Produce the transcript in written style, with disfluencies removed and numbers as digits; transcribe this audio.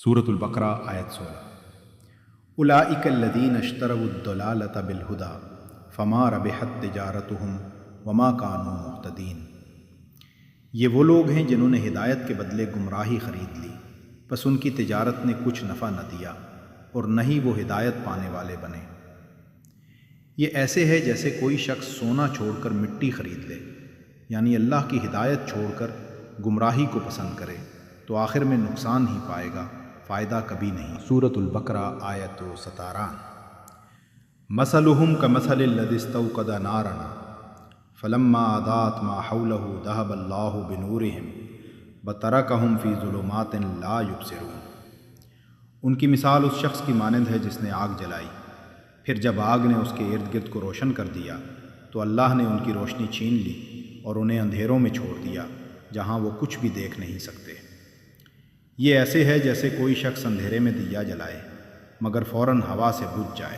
سورۃ البقرہ آیت 16۔ اولئک الذین اشتروا الضلالۃ بالہدی فما ربحت تجارتہم وما کانوا مہتدین۔ یہ وہ لوگ ہیں جنہوں نے ہدایت کے بدلے گمراہی خرید لی، بس ان کی تجارت نے کچھ نفع نہ دیا اور نہ ہی وہ ہدایت پانے والے بنے۔ یہ ایسے ہے جیسے کوئی شخص سونا چھوڑ کر مٹی خرید لے، یعنی اللہ کی ہدایت چھوڑ کر گمراہی کو پسند کرے تو آخر میں نقصان ہی پائے گا، فائدہ کبھی نہیں۔ سورۃ البقرہ آیت 17۔ مثلہم کمثل الذی استوقد نارا فلما اضاءت ما حولہ ذہب اللہ بنورہم وترکہم فی ظلمات لا یبصرون۔ ان کی مثال اس شخص کی مانند ہے جس نے آگ جلائی، پھر جب آگ نے اس کے ارد گرد کو روشن کر دیا تو اللہ نے ان کی روشنی چھین لی اور انہیں اندھیروں میں چھوڑ دیا جہاں وہ کچھ بھی دیکھ نہیں سکتے۔ یہ ایسے ہے جیسے کوئی شخص اندھیرے میں دیا جلائے مگر فوراً ہوا سے بجھ جائے۔